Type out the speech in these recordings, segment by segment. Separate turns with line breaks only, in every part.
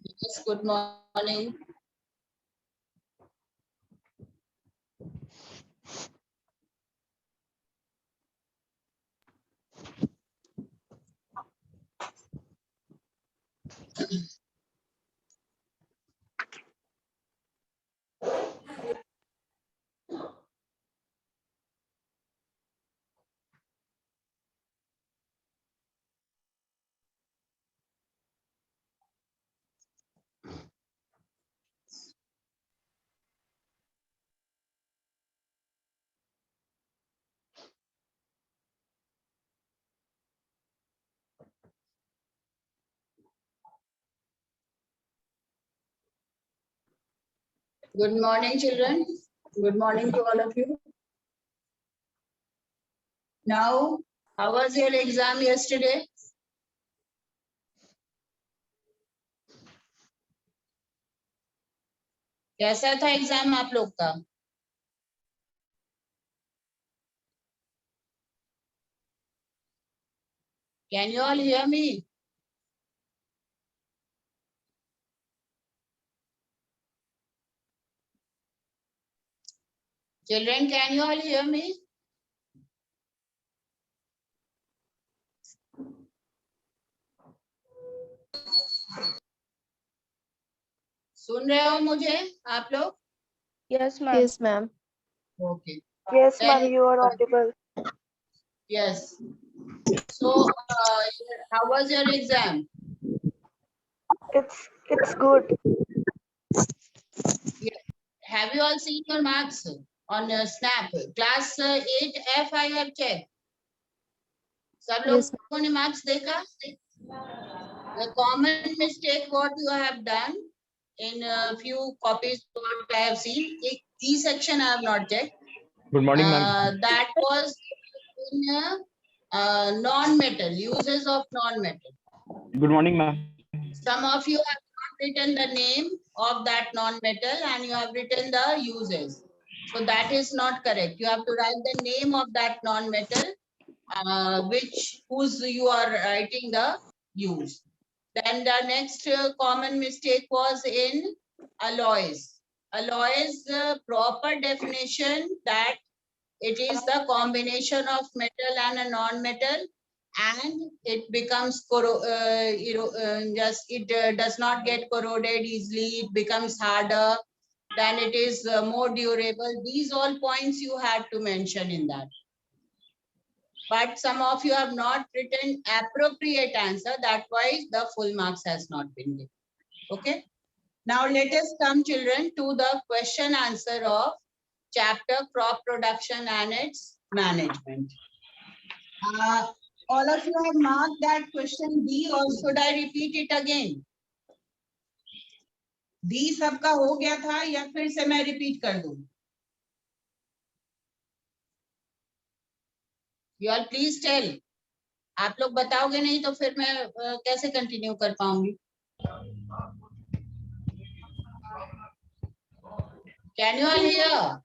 Yes, good morning. Good morning, children. Good morning to all of you. Now, how was your exam yesterday? कैसा था exam आप लोग का? Can you all hear me? Children, can you all hear me? सुन रहे हो मुझे आप लोग?
Yes, ma'am.
Yes, ma'am.
Okay.
Yes,
Then-
ma'am. You are audible.
Yes. So, how was your exam?
It's good.
Have you all seen your marks on Snap? Class 8F I have checked. सब
Yes,
लोगों ने marks देखा? The common mistake what you have done in a few copies what I have seen, E section I have not checked.
Good morning, ma'am.
That was in non-metal, uses of non-metal.
Good morning, ma'am.
Some of you have not written the name of that non-metal and you have written the uses. So that is not correct. You have to write the name of that non-metal, whose you are writing the use. Then the next common mistake was in alloys. Alloys, proper definition that it is the combination of metal and a non-metal, and it becomes does not get corroded easily. It becomes harder. Then it is more durable. These all points you had to mention in that. But some of you have not written appropriate answer. That's why the full marks has not been given. Okay. Now let us come, children, to the question answer of chapter crop production and its management. All of you have marked that question D, or should I repeat it again? D सबका हो गया था या फिर से मैं repeat कर दूं? You all please tell. आप लोग बताओगे नहीं तो फिर मैं कैसे कंटिन्यू कर पाऊंगी? Can you all hear?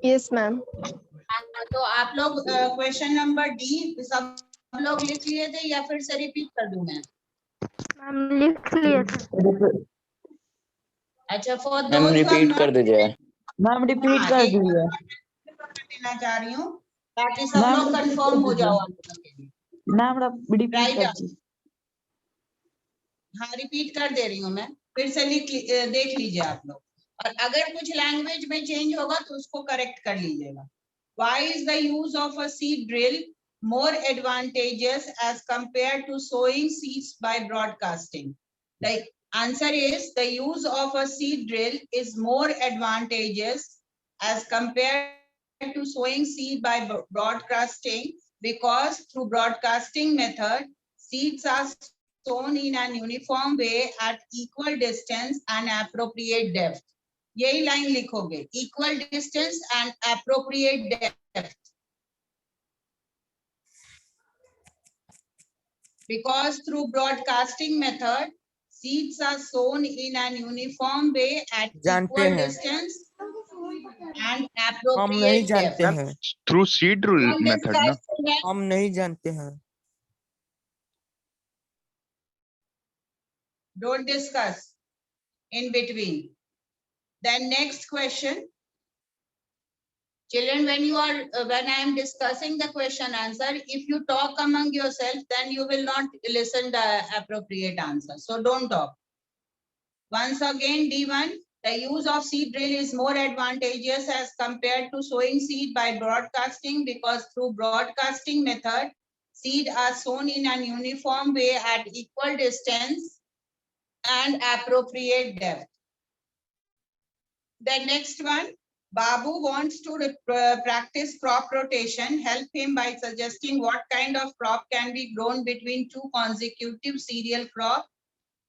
yes, ma'am.
तो आप लोग क्वेश्चन नंबर डी सब लोग लिख लिए थे या फिर से रिपीट कर दूं मैं?
मैम लिख लिए थे।
अच्छा, फॉर
मैम रिपीट कर दीजिए।
मैम रिपीट कर दीजिए।
देना चाह रही हूँ ताकि सब लोग कंफर्म हो जाओ आप लोगों के लिए।
मैम रिपीट कर
राइट,
दीजिए।
हाँ रिपीट कर दे रही हूँ मैं, फिर से देख लीजिए आप लोग, और अगर कुछ लैंग्वेज में चेंज होगा तो उसको करेक्ट कर लीजिएगा। Why is the use of a seed drill more advantageous as compared to sowing seeds by broadcasting? The answer is the use of a seed drill is more advantageous as compared to sowing seed by broadcasting, because through broadcasting method seeds are sown in an uniform way at equal distance and appropriate depth. यही line लिखोगे, equal distance and appropriate depth. Because through broadcasting method seeds are sown in an uniform way at equal distance and
हम नहीं
appropriate
जानते
depth.
हैं,
Through seed drill
All this
method, na?
guys correct?
हम नहीं जानते हैं।
Don't discuss in between. Then next question. Children, when I am discussing the question answer, if you talk among yourself, then you will not listen the appropriate answer. So don't talk. Once again, D1, the use of seed drill is more advantageous as compared to sowing seed by broadcasting, because through broadcasting method, seed are sown in an uniform way at equal distance and appropriate depth. The next one, Babu wants to practice crop rotation. Help him by suggesting what kind of crop can be grown between two consecutive cereal crops.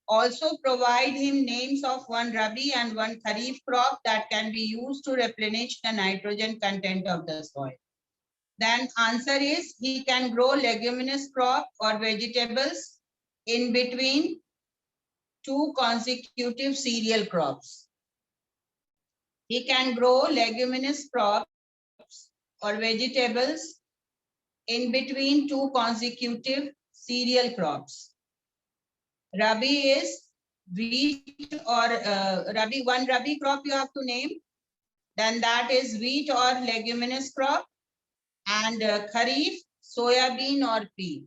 Also provide him names of one Rabi and one Kharif crop that can be used to replenish the nitrogen content of the soil. Then answer is, he can grow leguminous crop or vegetables in between two consecutive cereal crops. He can grow leguminous crops or vegetables in between two consecutive cereal crops. Rabi is wheat or Rabi, one Rabi crop you have to name. Then that is wheat or leguminous crop. And Kharif, soya bean or pea.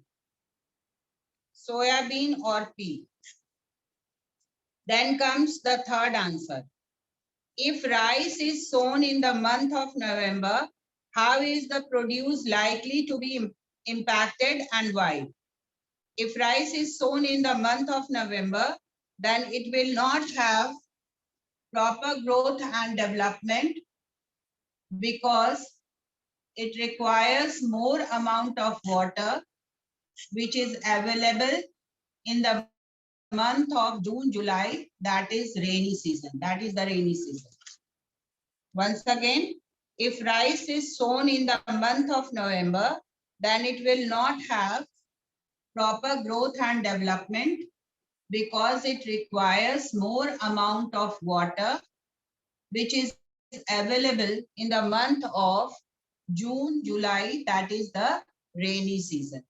Soya bean or pea. Then comes the third answer. If rice is sown in the month of November, how is the produce likely to be impacted and why? If rice is sown in the month of November, then it will not have proper growth and development because it requires more amount of water which is available in the month of June, July, that is rainy season. That is the rainy season. Once again, if rice is sown in the month of November, then it will not have proper growth and development because it requires more amount of water which is available in the month of June, July, that is the rainy season.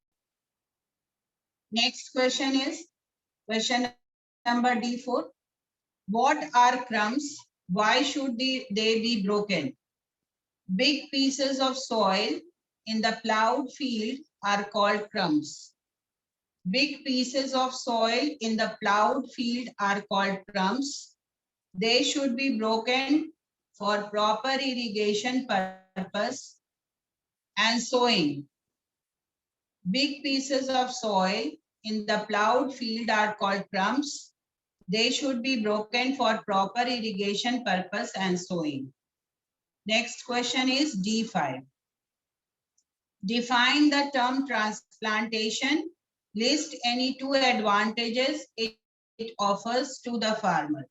Next question is question number D4. What are crumbs? Why should they be broken? Big pieces of soil in the plowed field are called crumbs. Big pieces of soil in the plowed field are called crumbs. They should be broken for proper irrigation purpose and sowing. Big pieces of soil in the plowed field are called crumbs. They should be broken for proper irrigation purpose and sowing. Next question is D5. Define the term transplantation. List any two advantages it offers to the farmer.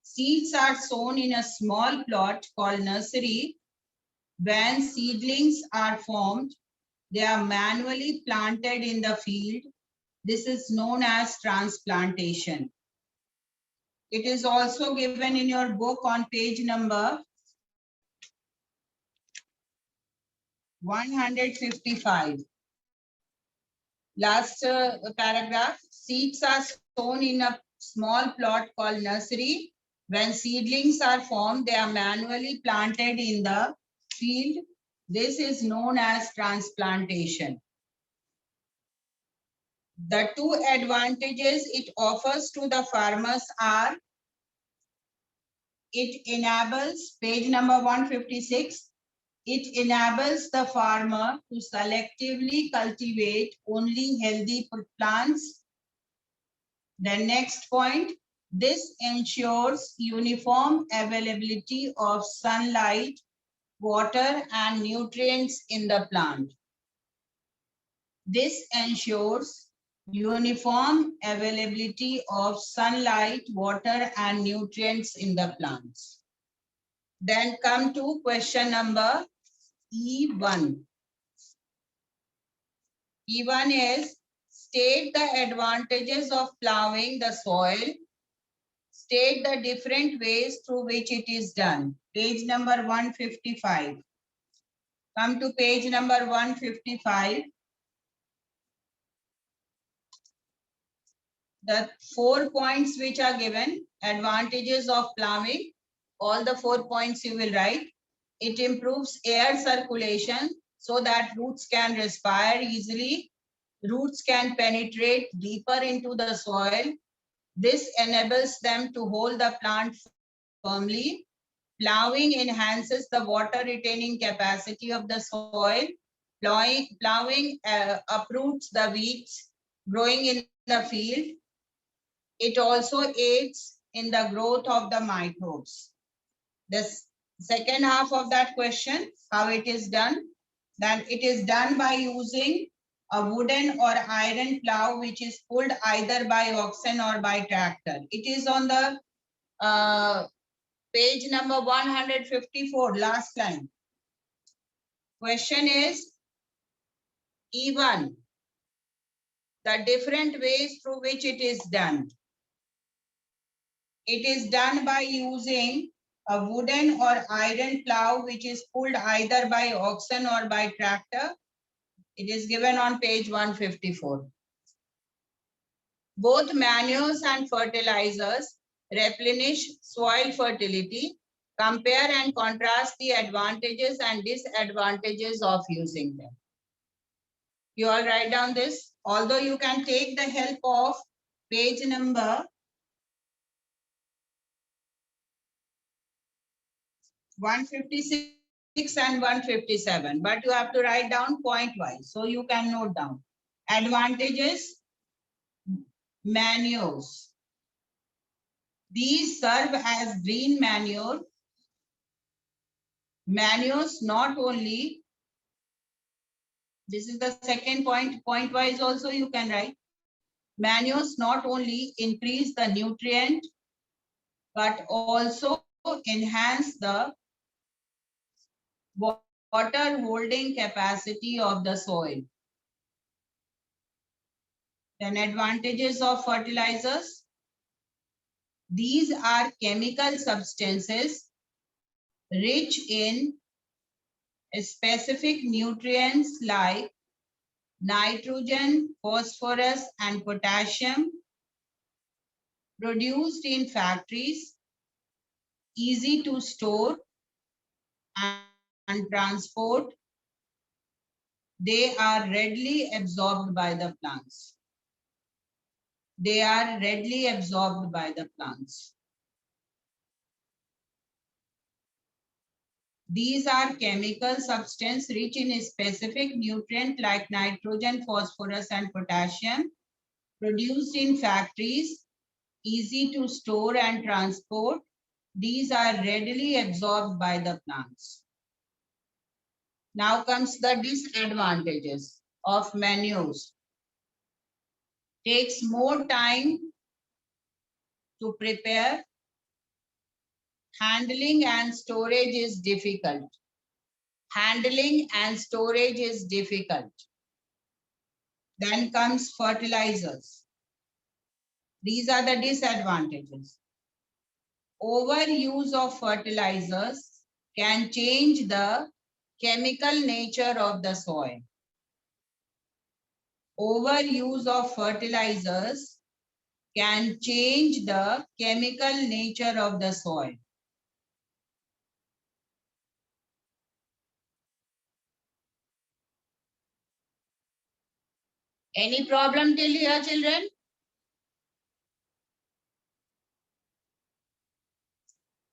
Seeds are sown in a small plot called nursery. When seedlings are formed, they are manually planted in the field. This is known as transplantation. It is also given in your book on page number 155. Last paragraph. Seeds are sown in a small plot called nursery. When seedlings are formed, they are manually planted in the field. This is known as transplantation. The two advantages it offers to the farmers are, it enables, page number 156, it enables the farmer to selectively cultivate only healthy plants. The next point, this ensures uniform availability of sunlight, water, and nutrients in the plant. This ensures uniform availability of sunlight, water, and nutrients in the plants. Then come to question number E1. E1 is, state the advantages of plowing the soil. State the different ways through which it is done. Page number 155. Come to page number 155. the 4 points which are given, advantages of plowing, all the 4 points you will write. It improves air circulation so that roots can respire easily. Roots can penetrate deeper into the soil. This enables them to hold the plant firmly. Plowing enhances the water retaining capacity of the soil. Plowing uproots the weeds growing in the field. It also aids in the growth of the microbes. The second half of that question, how it is done, then it is done by using a wooden or iron plow which is pulled either by oxen or by tractor. It is on the page number 154, last line. Question is E1, the different ways through which it is done. It is done by using a wooden or iron plow which is pulled either by oxen or by tractor. It is given on page 154. Both manures and fertilizers replenish soil fertility. Compare and contrast the advantages and disadvantages of using them. You all write down this. Although you can take the help of page number 156 and 157, but you have to write down point wise, so you can note down. Advantages, manures. These serve as green manure. Manures not only, this is the second point, point wise also you can write. Manures not only increase the nutrient, but also enhance the water holding capacity of the soil. Then advantages of fertilizers. These are chemical substances rich in specific nutrients like nitrogen, phosphorus, and potassium, produced in factories, easy to store and transport. They are readily absorbed by the plants. They are readily absorbed by the plants. These are chemical substances rich in a specific nutrient like nitrogen, phosphorus, and potassium, produced in factories, easy to store and transport. These are readily absorbed by the plants. Now comes the disadvantages of manures. Takes more time to prepare. Handling and storage is difficult. Handling and storage is difficult. Then comes fertilizers. These are the disadvantages. Overuse of fertilizers can change the chemical nature of the soil. Overuse of fertilizers can change the chemical nature of the soil. Any problem till here, children?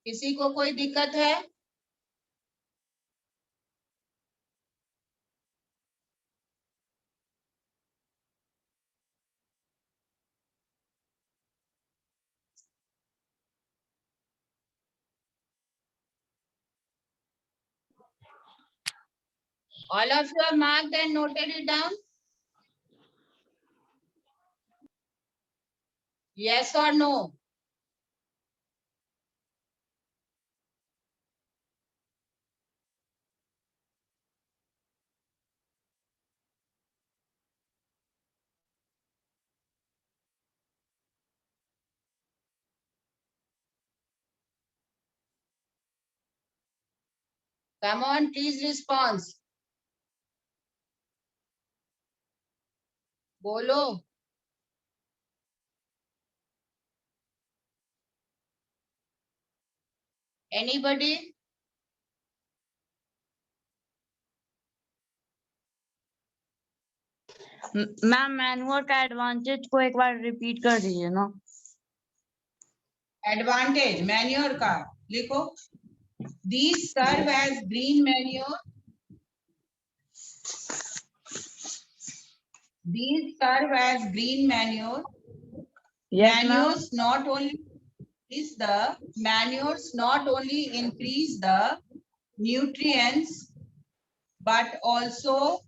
किसी को कोई दिक्कत है? All of you have marked and noted it down? Yes or no? Come on, please respond. बोलो. Anybody?
Ma'am manual का advantage को एक बार repeat कर दीजिए ना.
Advantage manure का लिखो. These serve as green manure. These serve as green manure.
Yes, ma'am.
Manures not only increase the nutrients but also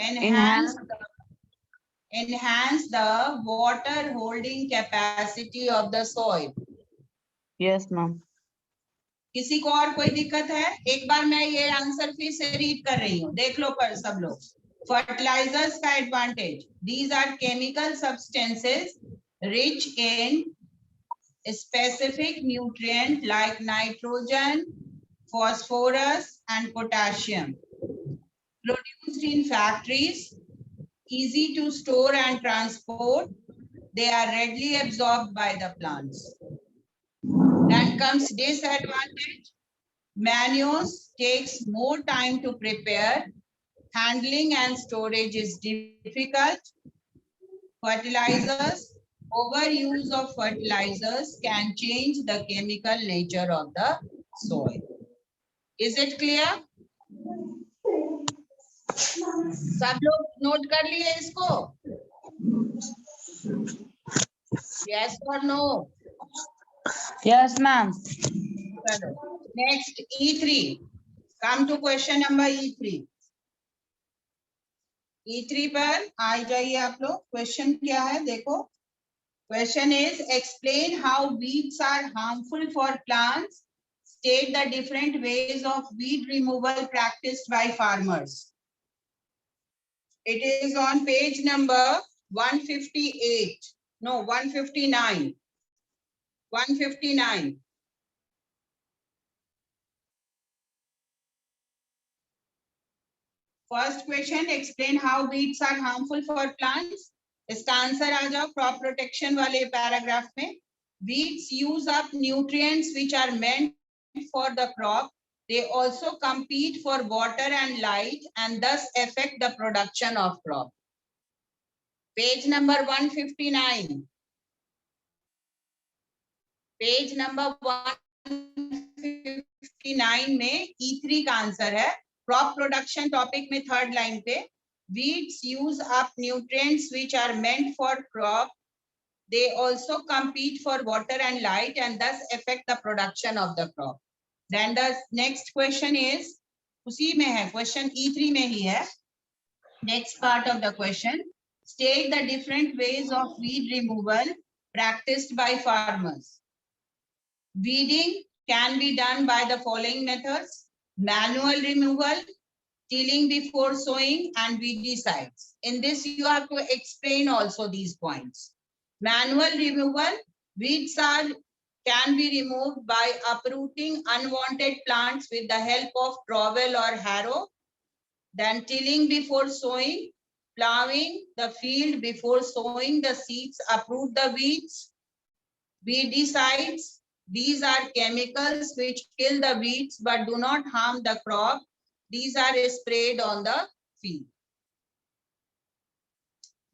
enhance the water holding capacity of the soil.
Yes, ma'am.
किसी को और कोई दिक्कत है? एक बार मैं ये आंसर फिर से रीड कर रही हूँ, देख लो पर सब लोग. फर्टिलाइजर्स का advantage. These are chemical substances rich in specific nutrient like nitrogen, phosphorus and potassium. Produced in factories, easy to store and transport. They are readily absorbed by the plants. Then comes disadvantage. Manures takes more time to prepare. Handling and storage is difficult. Fertilizers. Overuse of fertilizers can change the chemical nature of the soil. Is it clear? सब लोग note कर लिए इसको? Yes or no?
Yes, ma'am.
Next, E3. Come to question number E3. E3 पर आ जाइए आप लोग. Question क्या है देखो. Question is, explain how weeds are harmful for plants. State the different ways of weed removal practiced by farmers. It is on page number 158. No, 159. 159. First question, explain how weeds are harmful for plants. इसका answer आ जाओ crop protection वाले paragraph में. Weeds use up nutrients which are meant for the crop. They also compete for water and light and thus affect the production of crop. Page number 159. Page number 159 में E3 का answer है. Crop production topic में third line पे. Weeds use up nutrients which are meant for crop. They also compete for water and light and thus affect the production of the crop. Then the next question is, उसी में है question E3 में ही है. Next part of the question, state the different ways of weed removal practiced by farmers. Weeding can be done by the following methods: manual removal, tilling before sowing, and weedicides. In this, you have to explain also these points. Manual removal, weeds can be removed by uprooting unwanted plants with the help of trowel or harrow. Then tilling before sowing, plowing the field before sowing the seeds, uproot the weeds. Weedicides, these are chemicals which kill the weeds but do not harm the crop. These are sprayed on the field.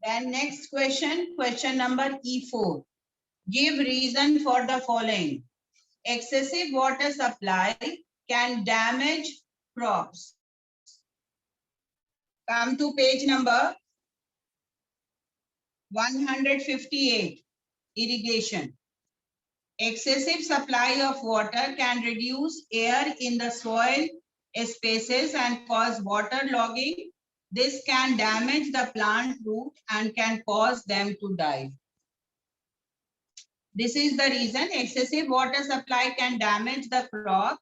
Then next question, question number E4. Give reason for the following. Excessive water supply can damage crops. Come to page number 158, irrigation. Excessive supply of water can reduce air in the soil spaces and cause water logging. This can damage the plant root and can cause them to die. This is the reason excessive water supply can damage the crop,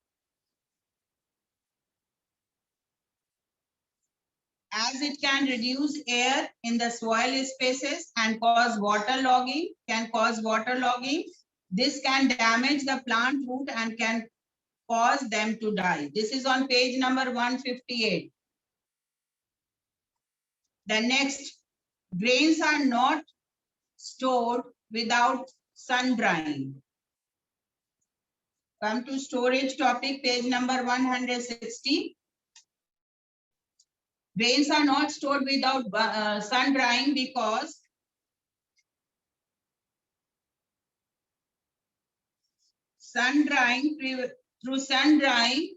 as it can reduce air in the soil spaces and cause water logging, This can damage the plant root and can cause them to die. This is on page number 158. The next, grains are not stored without sun drying. Come to storage topic, page number 160. Grains are not stored without sun drying because through sun drying,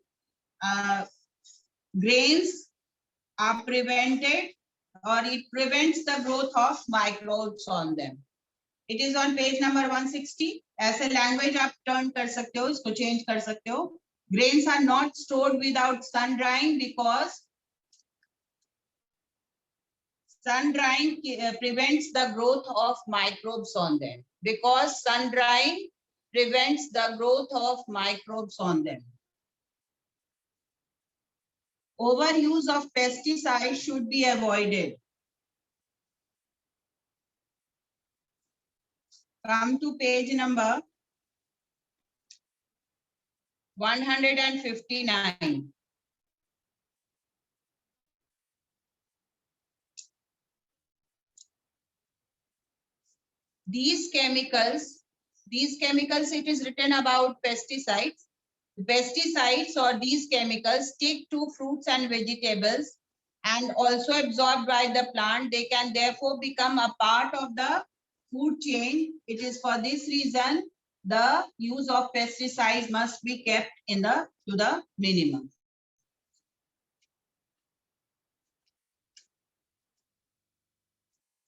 grains are prevented, or it prevents the growth of microbes on them. It is on page number 160. ऐसे language आप turn कर सकते हो, इसको change कर सकते हो. Grains are not stored without sun drying because sun drying prevents the growth of microbes on them. Because sun drying prevents the growth of microbes on them. Overuse of pesticides should be avoided. Come to page number 159. These chemicals, it is written about pesticides. Pesticides or these chemicals stick to fruits and vegetables and also absorbed by the plant. They can therefore become a part of the food chain. It is for this reason the use of pesticides must be kept to the minimum.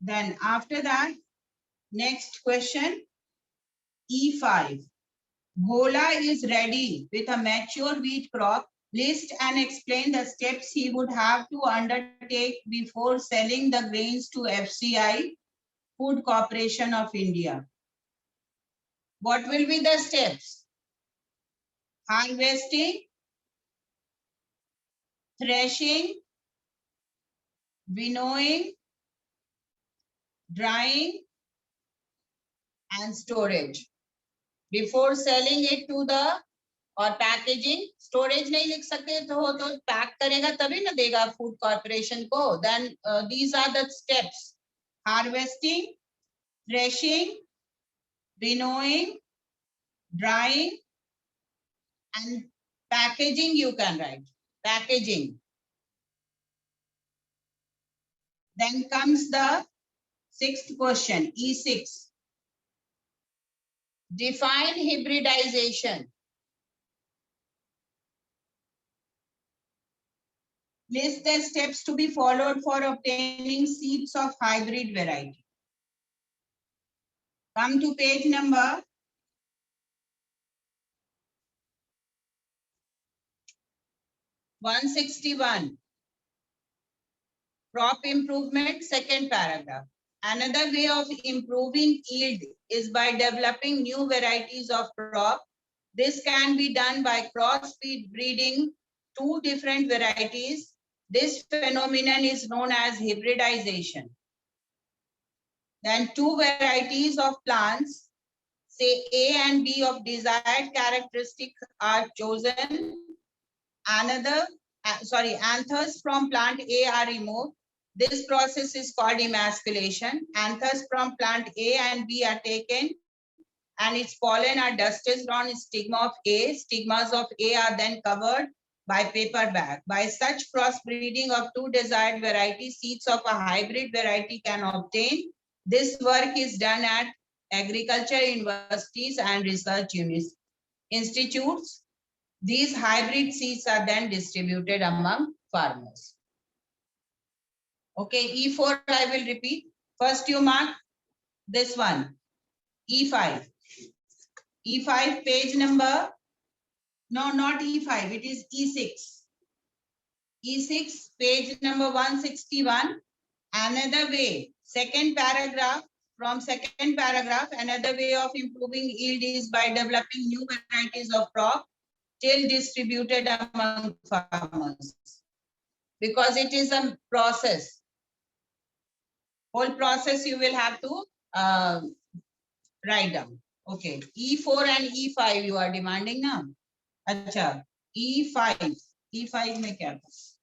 Then after that, next question, E5. Bhola is ready with a mature wheat crop. List and explain the steps he would have to undertake before selling the grains to FCI, Food Corporation of India. What will be the steps? Harvesting, threshing, winnowing, drying, and storage. Before selling it to the और packaging, storage नहीं लिख सकते तो हो तो pack करेगा तभी ना देगा फूड कॉर्पोरेशन को. Then these are the steps: harvesting, threshing, winnowing, drying and packaging. You can write packaging. Then comes the sixth question, E6. Define hybridization. List the steps to be followed for obtaining seeds of hybrid variety. Come to page number 161. Crop improvement, second paragraph. Another way of improving yield is by developing new varieties of crop. This can be done by cross-breed breeding two different varieties. This phenomenon is known as hybridization. Then two varieties of plants, say A and B of desired characteristic, are chosen. Anthers from plant A are removed. This process is called emasculation. Anthers from plant A and B are taken and its pollen are dusted on stigma of A. Stigmas of A are then covered by paper bag. By such crossbreeding of two desired varieties, seeds of a hybrid variety can obtain. This work is done at agriculture universities and research institutes. These hybrid seeds are then distributed among farmers. Okay, E4 I will repeat. First you mark this one, E5. E5 page number, no, not E5, it is E6. E6 page number 161. Another way, second paragraph, from second paragraph, another way of improving yield is by developing new varieties of crop till distributed among farmers. Because it is a process. Whole process you will have to write down. Okay, E4 and E5 you are demanding now. Acha, E5 में क्या था?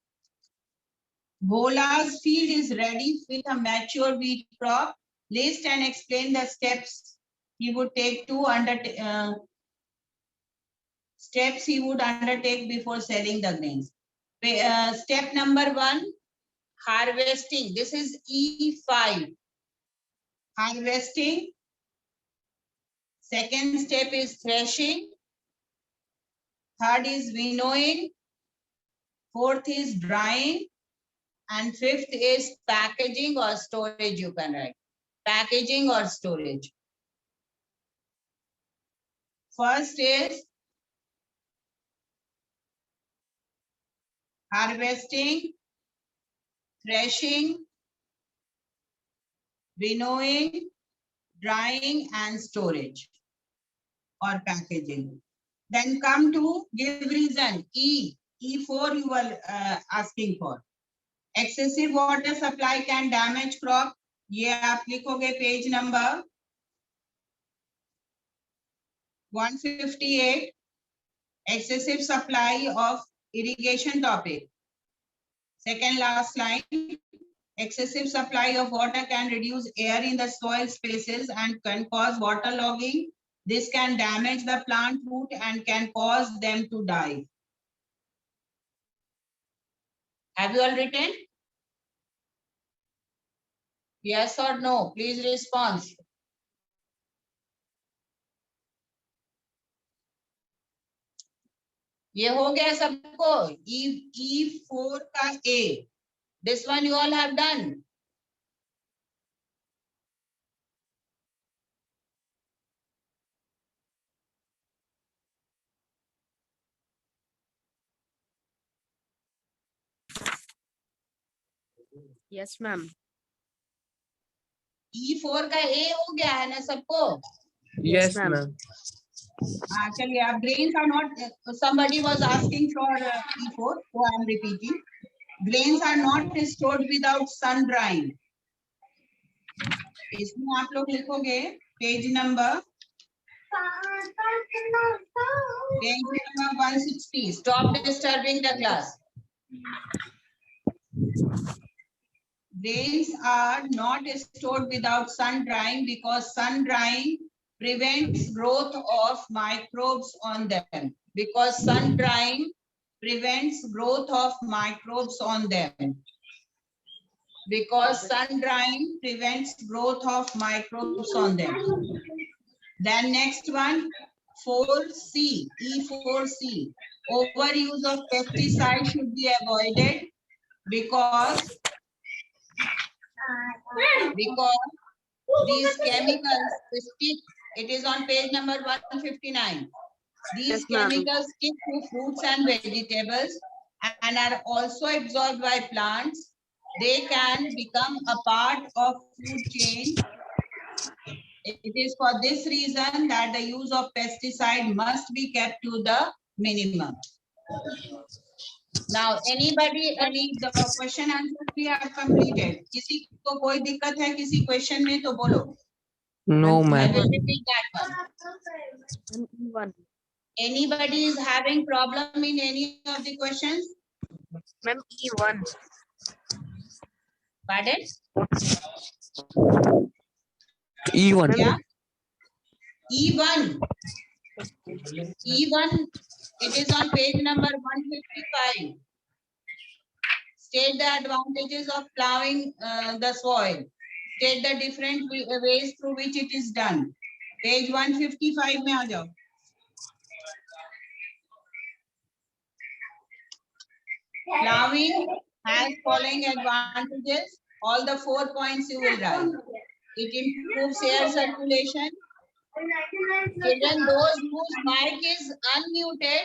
Bhola's field is ready with a mature wheat crop. List and explain the steps he would take to steps he would undertake before selling the grains. Step number 1, harvesting. This is E5. Harvesting. Second step is threshing. Third is winnowing. Fourth is drying. And fifth is packaging or storage, you can write. Packaging or storage. First is harvesting, threshing, winnowing, drying, and storage or packaging. Then come to give reason. E4 you were asking for. Excessive water supply can damage crop. ये आप लिखोगे page number 158. Excessive supply of irrigation topic. Second last line. Excessive supply of water can reduce air in the soil spaces and can cause waterlogging. This can damage the plant root and can cause them to die. Have you all written? Yes or no? Please respond. ये हो गया सबको. E4 का A. This one you all have done.
Yes, ma'am.
E4 का A हो गया है ना सबको?
Yes, ma'am.
Actually, our grains are not. Somebody was asking for E4, so I am repeating. Grains are not stored without sun drying. इसमें आप लोग लिखोगे page number 160. Stop disturbing the class. Grains are not stored without sun drying because sun drying prevents growth of microbes on them. Because sun drying prevents growth of microbes on them. Because sun drying prevents growth of microbes on them. Then next one, 4C, E4C. Overuse of pesticide should be avoided because these chemicals stick. It is on page number 159. These
Yes, ma'am.
chemicals stick to fruits and vegetables and are also absorbed by plants. They can become a part of food chain. It is for this reason that the use of pesticide must be kept to the minimum. Now, anybody, the question answers we have completed. किसी को कोई दिक्कत है किसी question में तो बोलो.
No,
I
ma'am.
will repeat that one. Anybody is having problem in any of the questions?
Ma'am, E1.
Pardon?
E1.
Yeah. E1. E1. It is on page number 155. State the advantages of plowing the soil. State the different ways through which it is done. Page 155 में आ जाओ. Plowing has following advantages. All the 4 points you will write. It improves air circulation. Children, those whose mic is unmuted,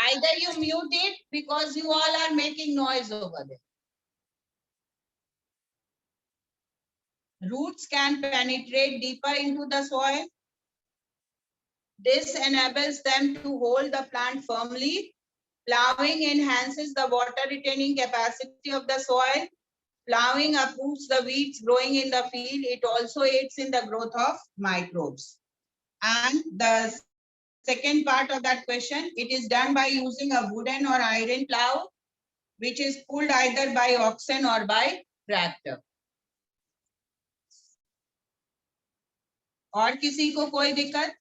either you mute it because you all are making noise over there. Roots can penetrate deeper into the soil. This enables them to hold the plant firmly. Plowing enhances the water retaining capacity of the soil. Plowing uproots the weeds growing in the field. It also aids in the growth of microbes. And the second part of that question, it is done by using a wooden or iron plow, which is pulled either by oxen or by tractor. और किसी को कोई दिक्कत?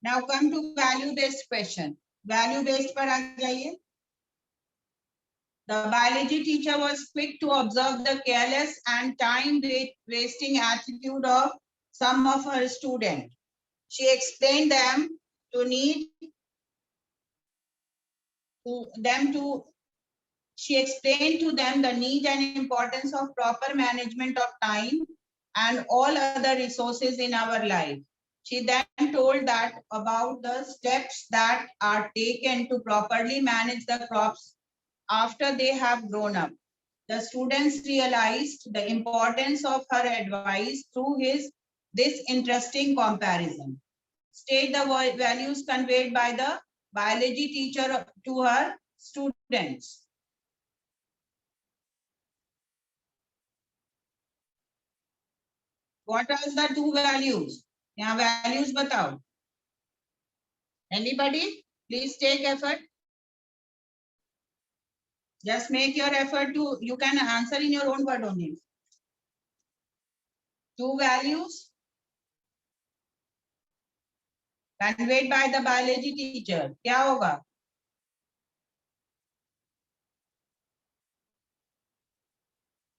Now come to value based question. Value based पर आ जाइए. The biology teacher was quick to observe the careless and time wasting attitude of some of her students. She explained she explained to them the need and importance of proper management of time and all other resources in our life. She then told that about the steps that are taken to properly manage the crops after they have grown up. The students realized the importance of her advice through this interesting comparison. State the values conveyed by the biology teacher to her students. What are the two values? यहाँ values बताओ. Anybody? Please take effort. Just make your effort to, you can answer in your own word only. Two values conveyed by the biology teacher. क्या होगा?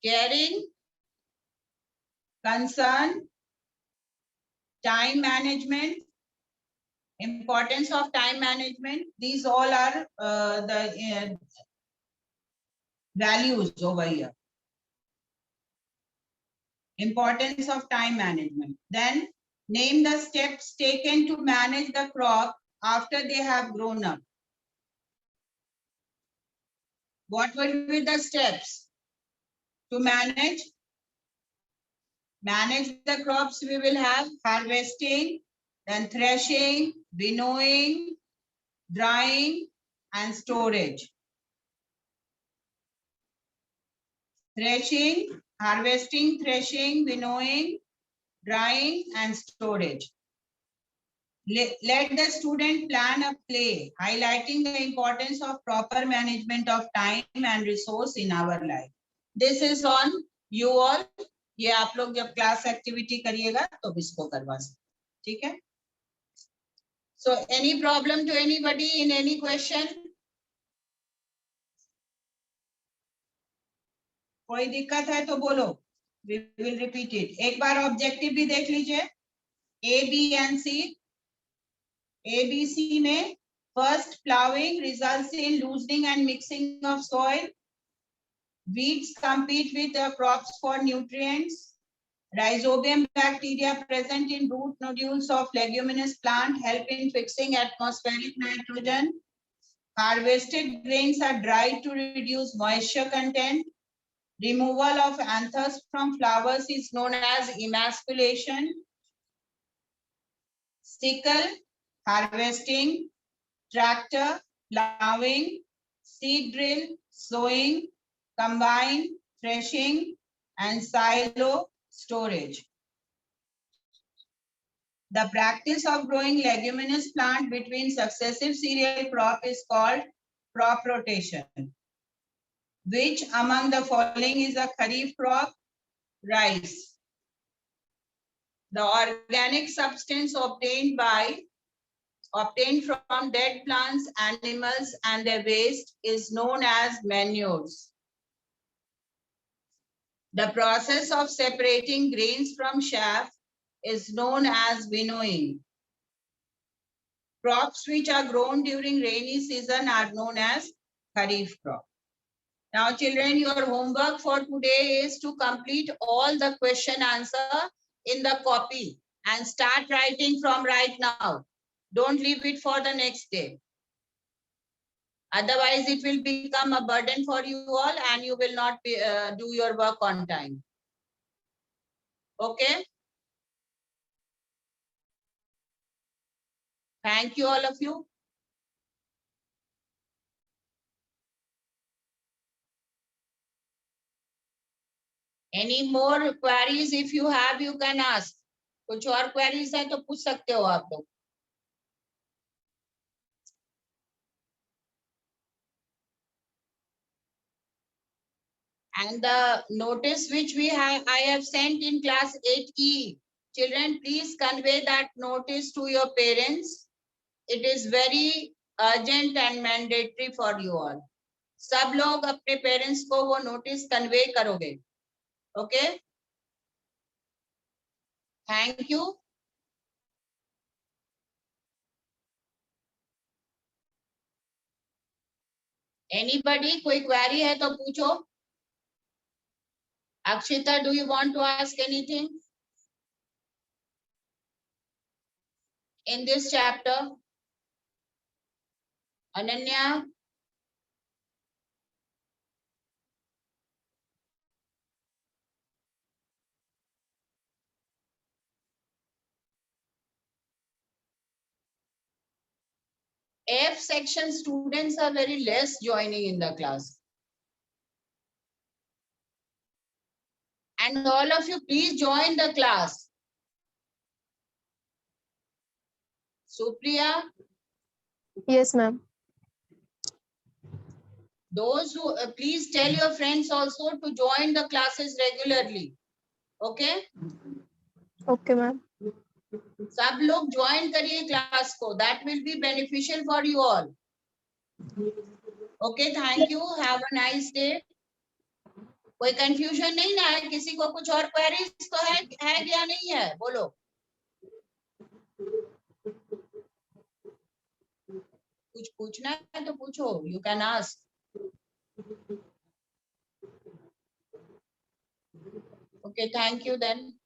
Caring, concern, time management, importance of time management. These all are the values over here. Importance of time management. Then name the steps taken to manage the crop after they have grown up. What will be the steps to manage? Manage the crops. We will have harvesting, then threshing, winnowing, drying, and storage. Threshing, harvesting, threshing, winnowing, drying, and storage. Let the student plan a play highlighting the importance of proper management of time and resource in our life. This is on you all. ये आप लोग जब class activity करिएगा तो इसको करवा सकते, ठीक है? So any problem to anybody in any question? कोई दिक्कत है तो बोलो. We will repeat it. एक बार ऑब्जेक्टिव भी देख लीजिए. A, B and C. A, B, C में first plowing results in loosening and mixing of soil. Weeds compete with the crops for nutrients. Rhizobium bacteria present in root nodules of leguminous plant help in fixing atmospheric nitrogen. Harvested grains are dried to reduce moisture content. Removal of anthers from flowers is known as emasculation. Sickle, harvesting, tractor, plowing, seed drill, sowing, combine, threshing, and silo, storage. The practice of growing leguminous plant between successive cereal crop is called crop rotation. Which among the following is a kharif crop? Rice. The organic substance obtained from dead plants, animals, and their waste is known as manures. The process of separating grains from chaff is known as winnowing. Crops which are grown during rainy season are known as kharif crop. Now children, your homework for today is to complete all the question answer in the copy and start writing from right now. Don't leave it for the next day. Otherwise, it will become a burden for you all and you will not do your work on time. Okay? Thank you, all of you. Any more queries? If you have, you can ask. कुछ और queries हैं तो पूछ सकते हो आप लोग. And the notice which I have sent in class 8E. Children, please convey that notice to your parents it is very urgent and mandatory for you all. सब लोग अपने पेरेंट्स को वो नोटिस कन्वे करोगे. Okay, thank you. एनीबडी कोई query है तो पूछो. Akshita, do you want to ask anything in this chapter? Ananya? F section students are very less joining in the class. And all of you, please join the class. Supriya,
Yes, ma'am.
those who please tell your friends also to join the classes regularly. Okay?
Okay, ma'am.
सब लोग join करिए class को. That will be beneficial for you all. Okay, thank you. Have a nice day. कोई confusion नहीं ना है? किसी को कुछ और क्वेरीज तो है या नहीं है? बोलो. कुछ पूछना है तो पूछो. You can ask. Okay, thank you then.